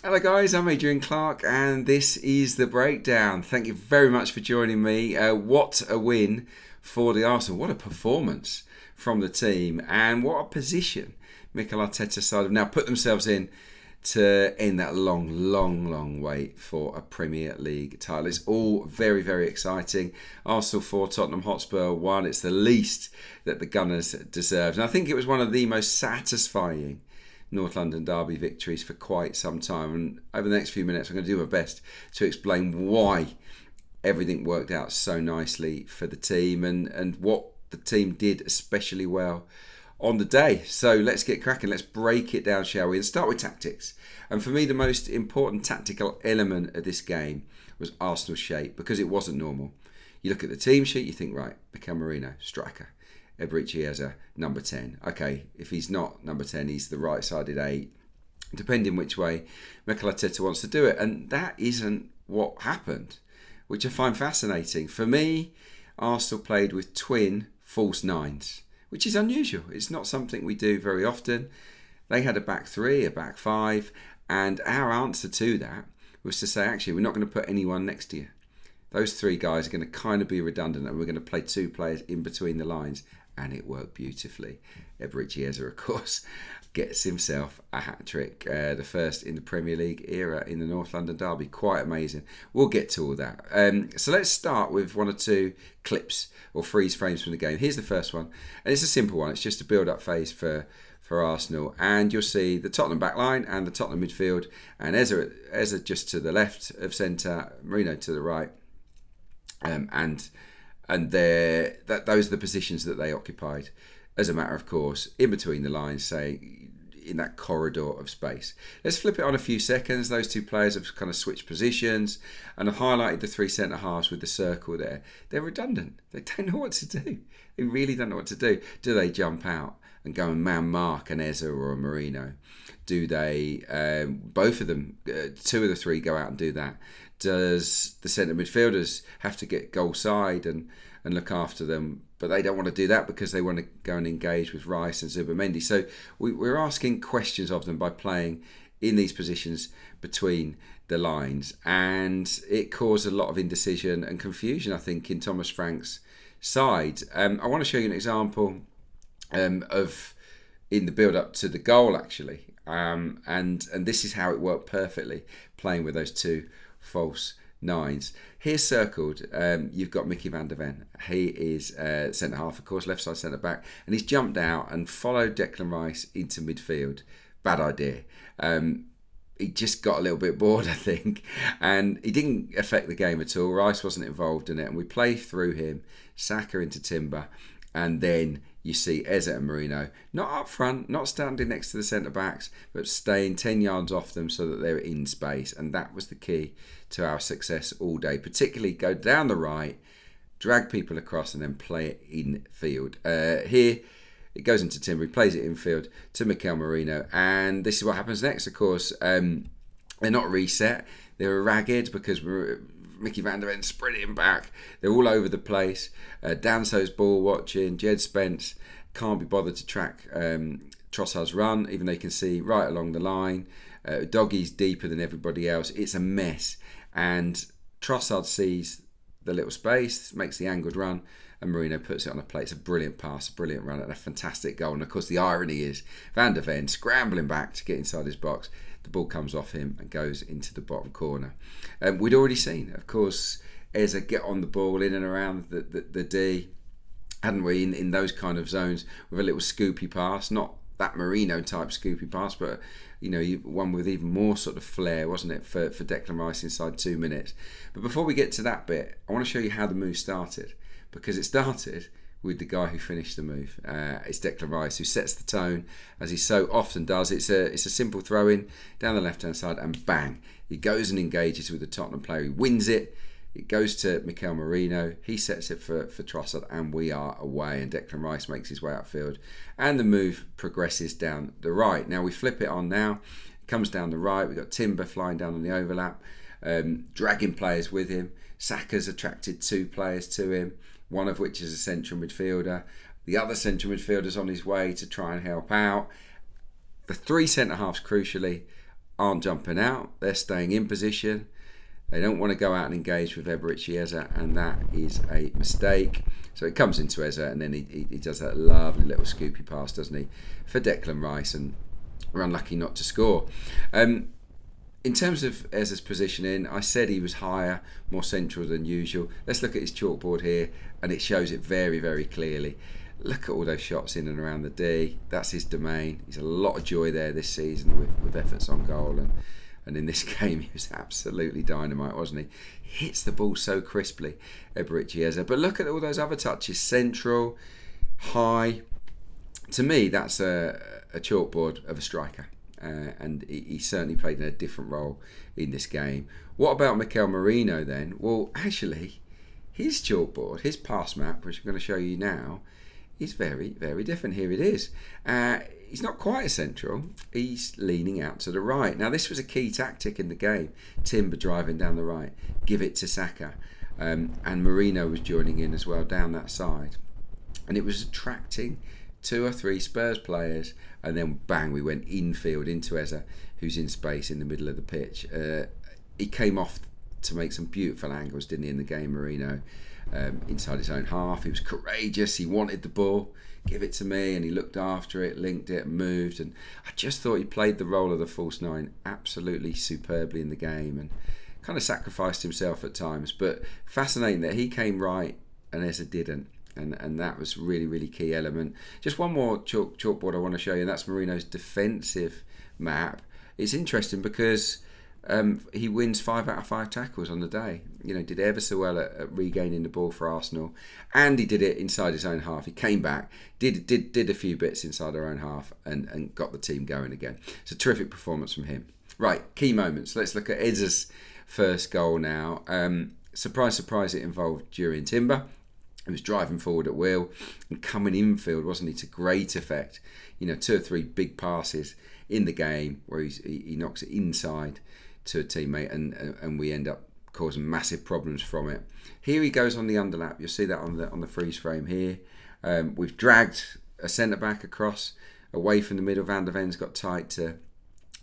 Hello guys, I'm Adrian Clarke and this is The Breakdown. Thank you very much for joining me. What a win for the Arsenal. What a performance from the team and what a position Mikel Arteta side have now put themselves in to end that long wait for a Premier League title. It's all very, very exciting. Arsenal 4, Tottenham Hotspur 1. It's the least that the Gunners deserved. And I think it was one of the most satisfying North London derby victories for quite some time. And over the next few minutes, I'm going to do my best to explain why everything worked out so nicely for the team and what the team did especially well on the day. So let's get cracking. Let's break it down, shall we? And start with tactics. And for me, the most important tactical element of this game was Arsenal's shape because it wasn't normal. You look at the team sheet, you think, right, Mikel Merino, striker. Eberechi as a number 10. Okay, if he's not number 10, he's the right-sided 8, depending which way Mikel Arteta wants to do it. And that isn't what happened, which I find fascinating. For me, Arsenal played with twin false nines, which is unusual. It's not something we do very often. They had a back 3, a back 5, and our answer to that was to say, actually, we're not going to put anyone next to you. Those 3 guys are going to kind of be redundant and we're going to play 2 players in between the lines. And it worked beautifully. Eberechi, of course, gets himself a hat-trick, the first in the Premier League era in the North London derby. Quite amazing. We'll get to all that. So let's start with 1 or 2 clips or freeze frames from the game. Here's the first one. And it's a simple one. It's just a build-up phase for Arsenal. And you'll see the Tottenham back line and the Tottenham midfield. And Eza just to the left of centre, Merino to the right. And those are the positions that they occupied. As a matter of course, in between the lines, say, in that corridor of space. Let's flip it on a few seconds. Those 2 players have kind of switched positions and I've highlighted the 3 centre-halves with the circle there. They're redundant. They don't know what to do. They really don't know what to do. Do they jump out and go and man mark an Eza or a Merino? Do they, both of them, 2 of the 3 go out and do that? Does the centre midfielders have to get goal side and look after them? But they don't want to do that because they want to go and engage with Rice and Zubimendi. So we're asking questions of them by playing in these positions between the lines. And it caused a lot of indecision and confusion, I think, in Thomas Frank's side. I want to show you an example of in the build-up to the goal, actually. And this is how it worked perfectly, playing with those 2 false 9s. Here circled, you've got Mickey van der Ven. He is centre half, of course, left side centre back, and he's jumped out and followed Declan Rice into midfield. Bad idea. He just got a little bit bored, I think, and he didn't affect the game at all. Rice wasn't involved in it, and we play through him, Saka into Timber, and then you see Eza and Merino, not up front, not standing next to the centre-backs, but staying 10 yards off them so that they're in space. And that was the key to our success all day. Particularly go down the right, drag people across and then play it in field. Here, it goes into Timber, he plays it in field to Mikel Merino. And this is what happens next, of course. They're not reset, they're ragged because Mickey van der Ven sprinting back. They're all over the place. Danso's ball watching. Jed Spence can't be bothered to track Trossard's run, even though you can see right along the line. Doggy's deeper than everybody else. It's a mess. And Trossard sees the little space, makes the angled run, and Merino puts it on a plate. It's a brilliant pass, a brilliant run, and a fantastic goal. And of course, the irony is Van der Ven scrambling back to get inside his box. The ball comes off him and goes into the bottom corner. We'd already seen, of course, Eza get on the ball in and around the D, hadn't we, in those kind of zones with a little scoopy pass, not that Merino type scoopy pass, but one with even more sort of flair, wasn't it, for Declan Rice inside 2 minutes. But before we get to that bit, I want to show you how the move started, because it started with the guy who finished the move. It's Declan Rice, who sets the tone, as he so often does. It's a simple throw-in down the left-hand side, and bang, he goes and engages with the Tottenham player. He wins it. It goes to Mikel Merino. He sets it for Trossard, and we are away. And Declan Rice makes his way outfield, and the move progresses down the right. Now we flip it on now. It comes down the right. We've got Timber flying down on the overlap, dragging players with him. Saka's attracted 2 players to him, one of which is a central midfielder. The other central midfielder's on his way to try and help out. The 3 centre-halves, crucially, aren't jumping out. They're staying in position. They don't want to go out and engage with Eberechi, and that is a mistake. So it comes into Eze, and then he does that lovely little scoopy pass, doesn't he, for Declan Rice, and we're unlucky not to score. In terms of Eze's positioning, I said he was higher, more central than usual. Let's look at his chalkboard here, and it shows it very, very clearly. Look at all those shots in and around the D. That's his domain. He's a lot of joy there this season with efforts on goal, and in this game he was absolutely dynamite, wasn't he? Hits the ball so crisply, Eberechi Eze. But look at all those other touches. Central, high. To me, that's a chalkboard of a striker. And he certainly played in a different role in this game. What about Mikel Merino then? Well, actually, his chalkboard, his pass map, which I'm going to show you now, is very, very different. Here it is. He's not quite as central. He's leaning out to the right. Now, this was a key tactic in the game. Timber driving down the right. Give it to Saka. And Merino was joining in as well down that side. And it was attracting 2 or 3 Spurs players, and then bang, we went infield into Eze, who's in space in the middle of the pitch. He came off to make some beautiful angles, didn't he, in the game, Merino, inside his own half. He was courageous. He wanted the ball. Give it to me, and he looked after it, linked it, and moved. And I just thought he played the role of the false nine absolutely superbly in the game, and kind of sacrificed himself at times. But fascinating that he came right and Eze didn't. And that was really, really key element. Just one more chalkboard I want to show you, and that's Merino's defensive map. It's interesting because he wins 5 out of 5 tackles on the day. You know, did ever so well at regaining the ball for Arsenal, and he did it inside his own half. He came back, did a few bits inside our own half, and got the team going again. It's a terrific performance from him. Right, key moments. Let's look at Eze's first goal now. Surprise, surprise, it involved Adrian Timber. He was driving forward at will and coming infield, wasn't he, to great effect. You know, 2 or 3 big passes in the game where he knocks it inside to a teammate, and we end up causing massive problems from it. Here he goes on the underlap. You'll see that on the freeze frame here. We've dragged a centre-back across, away from the middle. Van der Ven's got tight to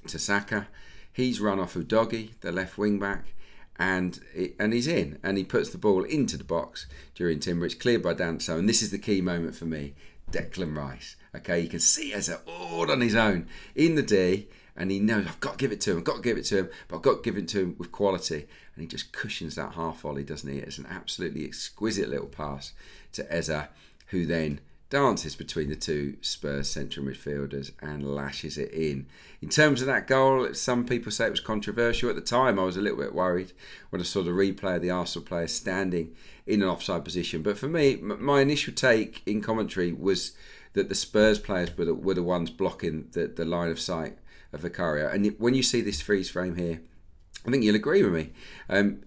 Saka. He's run off Udogie, the left wing-back. And he's in, and he puts the ball into the box during Timber. It's cleared by Danso, and this is the key moment for me. Declan Rice. Okay, you can see Eze all on his own in the D, and he knows, I've got to give it to him, but I've got to give it to him with quality. And he just cushions that half volley, doesn't he? It's an absolutely exquisite little pass to Eze, who then dances between the 2 Spurs central midfielders and lashes it in. In terms of that goal, some people say it was controversial. At the time, I was a little bit worried when I saw the replay of the Arsenal player standing in an offside position. But for me, my initial take in commentary was that the Spurs players were the ones blocking the line of sight of Vicario. And when you see this freeze frame here, I think you'll agree with me.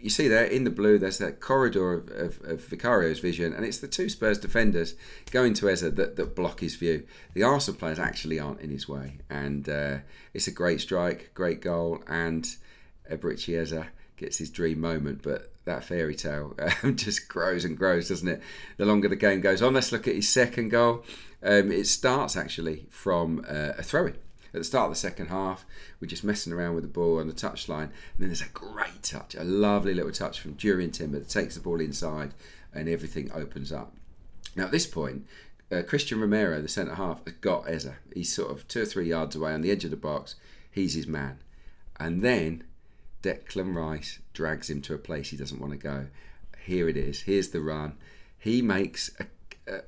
You see there in the blue, there's that corridor of Vicario's vision, and it's the 2 Spurs defenders going to Eze that block his view. The Arsenal players actually aren't in his way, and it's a great strike, great goal, and Eberechi Eze gets his dream moment. But that fairy tale just grows and grows, doesn't it? The longer the game goes on. Let's look at his second goal. It starts actually from a throw-in. At the start of the second half, we're just messing around with the ball on the touchline, and then there's a great touch, a lovely little touch from Adrian Timber that takes the ball inside, and everything opens up. Now at this point, Christian Romero, the centre half, has got Eze. He's sort of 2 or 3 yards away on the edge of the box. He's his man, and then Declan Rice drags him to a place he doesn't want to go. Here it is. Here's the run. He makes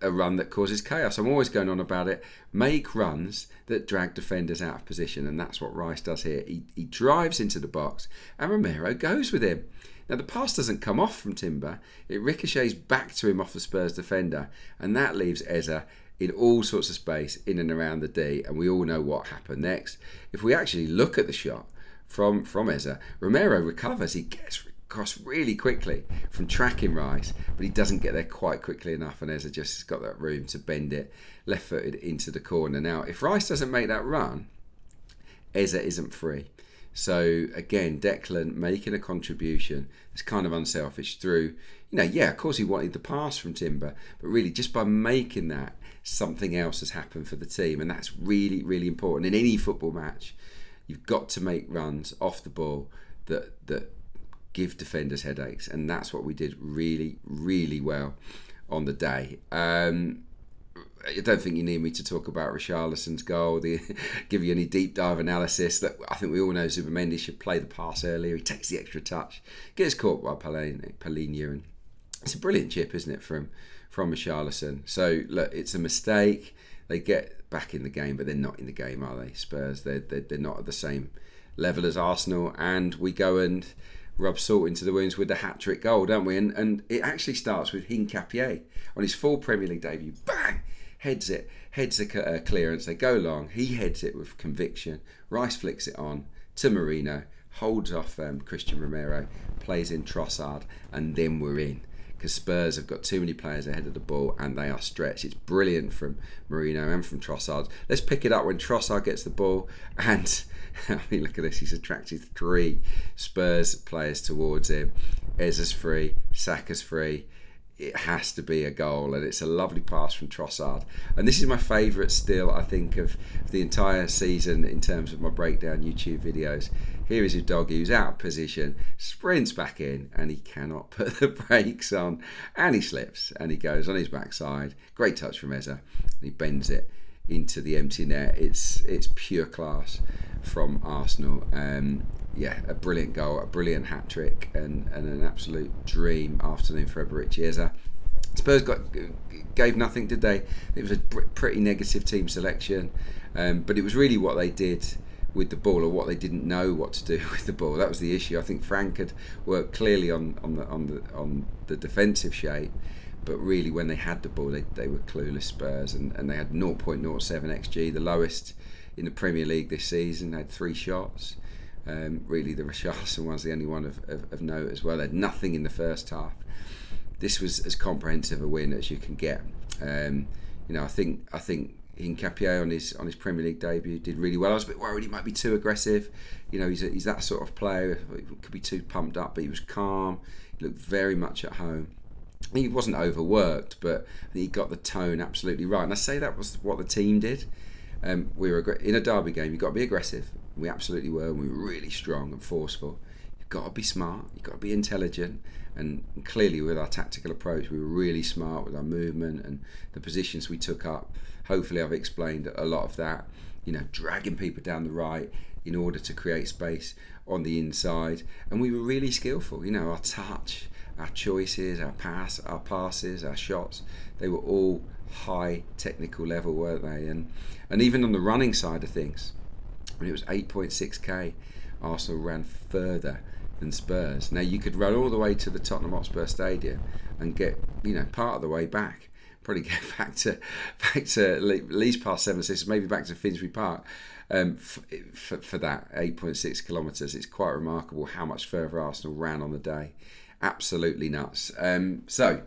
a run that causes chaos. I'm always going on about it. Make runs that drag defenders out of position, and that's what Rice does here. He drives into the box, and Romero goes with him. Now the pass doesn't come off from Timber. It ricochets back to him off the Spurs defender, and that leaves Eze in all sorts of space in and around the D, and we all know what happened next. If we actually look at the shot from Eze, Romero recovers. He gets across really quickly from tracking Rice, but he doesn't get there quite quickly enough, and Eze just got that room to bend it left-footed into the corner. Now, if Rice doesn't make that run, Eze isn't free. So again, Declan making a contribution that's kind of unselfish through, of course he wanted the pass from Timber, but really just by making that, something else has happened for the team, and that's really, really important in any football match. You've got to make runs off the ball that give defenders headaches, and that's what we did really, really well on the day. I don't think you need me to talk about Richarlison's goal, give you any deep dive analysis. That I think we all know Zubimendi should play the pass earlier. He takes the extra touch, gets caught by Paulinho. It's a brilliant chip, isn't it, from Richarlison? So look, it's a mistake. They get back in the game, but they're not in the game, are they? Spurs, they're not at the same level as Arsenal, and we go and rub salt into the wounds with the hat-trick goal, don't we? And it actually starts with Hincapié on his full Premier League debut. Bang! Heads a clearance. They go long. He heads it with conviction. Rice flicks it on to Merino, holds off Christian Romero, plays in Trossard, and then we're in. Because Spurs have got too many players ahead of the ball and they are stretched. It's brilliant from Merino and from Trossard. Let's pick it up when Trossard gets the ball, and I mean, look at this. He's attracted 3 Spurs players towards him. Eza's free, Saka's free. It has to be a goal, and it's a lovely pass from Trossard. And this is my favourite still, I think, of the entire season in terms of my breakdown YouTube videos. Here is Udogie, who's out of position, sprints back in, and he cannot put the brakes on, and he slips, and he goes on his backside. Great touch from Eza, and he bends it into the empty net. It's pure class from Arsenal. A brilliant goal, a brilliant hat-trick, and an absolute dream afternoon for Eberechi. Eza. Spurs gave nothing, did they? It was a pretty negative team selection, but it was really what they did with the ball, or what they didn't know what to do with the ball. That was the issue. I think Frank had worked clearly on the defensive shape, but really when they had the ball, they were clueless, Spurs, and they had 0.07 XG, the lowest in the Premier League this season. They had 3 shots. Really, the Richarlison one's the only one of note as well. They had nothing in the first half. This was as comprehensive a win as you can get. I think Hincapié on his Premier League debut did really well. I was a bit worried he might be too aggressive. He's that sort of player. He could be too pumped up, but he was calm. He looked very much at home. He wasn't overworked, but I think he got the tone absolutely right. And I say that was what the team did. We were in a derby game. You've got to be aggressive. We absolutely were. And we were really strong and forceful. You've got to be smart. You've got to be intelligent. And clearly, with our tactical approach, we were really smart with our movement and the positions we took up. Hopefully, I've explained a lot of that. Dragging people down the right in order to create space on the inside. And we were really skillful. Our touch, our choices, our passes, our shots, they were all high technical level, weren't they? And even on the running side of things, when it was 8.6k, Arsenal ran further than Spurs. Now you could run all the way to the Tottenham Hotspur Stadium and get part of the way back, probably get back to at least past 7-6, maybe back to Finsbury Park. For that 8.6 kilometres, it's quite remarkable how much further Arsenal ran on the day. Absolutely nuts. So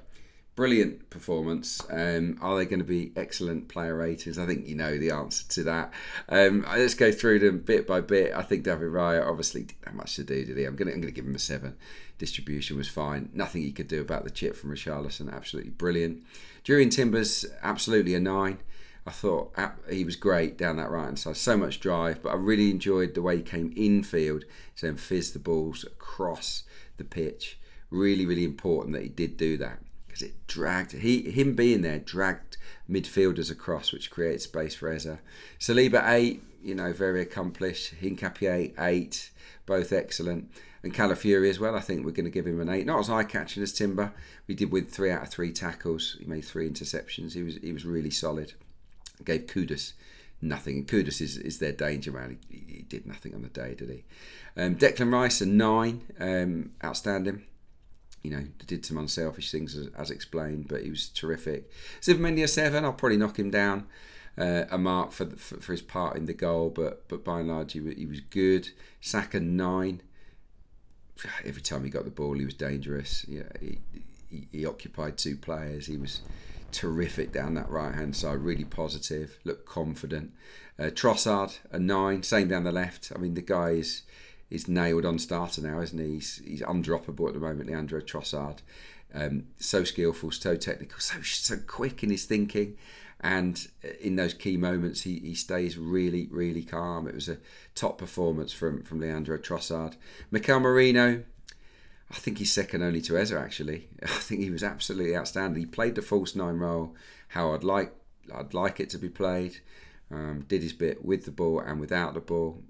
brilliant performance. Are they going to be excellent player ratings? I think you know the answer to that. Let's go through them bit by bit. I think David Raya obviously didn't have much to do, did he? I'm going to give him a 7. Distribution was fine. Nothing he could do about the chip from Richarlison. Absolutely brilliant. Jurrien Timbers, absolutely a 9. I thought he was great down that right hand side. So much drive, but I really enjoyed the way he came infield to then fizz the balls across the pitch. Really, really important that he did do that, because it dragged him being there dragged midfielders across, which created space for Eza. Saliba 8, very accomplished. Hincapié 8, both excellent. And Calafiori as well. I think we're going to give him an 8. Not as eye catching as Timber. We did with 3 out of 3 tackles. He made 3 interceptions. He was really solid. Gave Kudus nothing. And Kudus is their danger man. He did nothing on the day, did he? Declan Rice a 9. Outstanding. Did some unselfish things as explained, but he was terrific. Zubimendi a 7. I'll probably knock him down a mark for his part in the goal, but by and large he was good. Saka 9. Every time he got the ball, he was dangerous. He occupied 2 players. He was terrific down that right hand side. Really positive. Looked confident. Trossard a 9. Same down the left. I mean, the guy is nailed on starter now, isn't he? He's undroppable at the moment, Leandro Trossard. So skillful, so technical, so quick in his thinking. And in those key moments, he stays really, really calm. It was a top performance from Leandro Trossard. Mikel Merino, I think he's second only to Eze, actually. I think he was absolutely outstanding. He played the false nine role how I'd like it to be played. Did his bit with the ball and without the ball.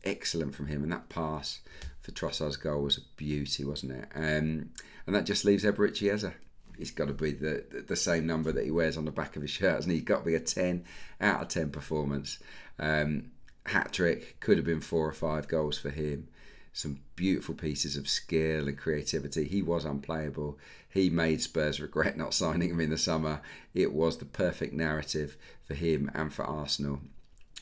Excellent from him. And that pass for Trossard's goal was a beauty, wasn't it? And that just leaves Eberechi Eze. He's got to be the same number that he wears on the back of his shirt, hasn't he? He's got to be a 10 out of 10 performance. Hat-trick, could have been 4 or 5 goals for him. Some beautiful pieces of skill and creativity. He was unplayable. He made Spurs regret not signing him in the summer. It was the perfect narrative for him and for Arsenal.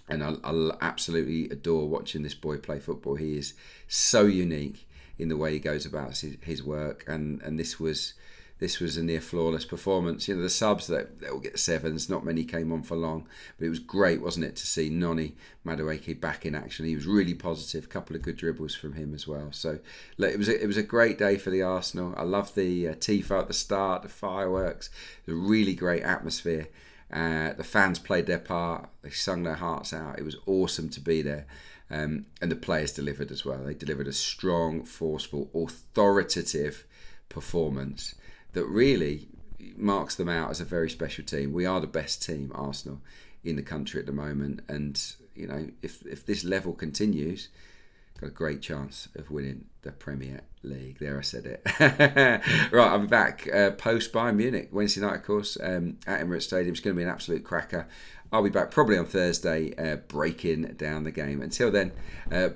And I absolutely adore watching this boy play football. He is so unique in the way he goes about his work. And this was a near flawless performance. You know, the subs that will get 7s, not many came on for long, but it was great, wasn't it, to see Noni Madueke back in action. He was really positive, a couple of good dribbles from him as well. So look, it was a great day for the Arsenal. I love the tifo at the start, the fireworks, the really great atmosphere. The fans played their part, they sung their hearts out. It was awesome to be there. And the players delivered as well. They delivered a strong, forceful, authoritative performance that really marks them out as a very special team. We are the best team, Arsenal, in the country at the moment. And, you know, if this level continues, got a great chance of winning the Premier League. There, I said it. Right, I'll be back post Bayern Munich, Wednesday night, of course, at Emirates Stadium. It's going to be an absolute cracker. I'll be back probably on Thursday breaking down the game. Until then,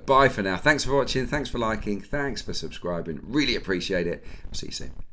bye for now. Thanks for watching. Thanks for liking. Thanks for subscribing. Really appreciate it. I'll see you soon.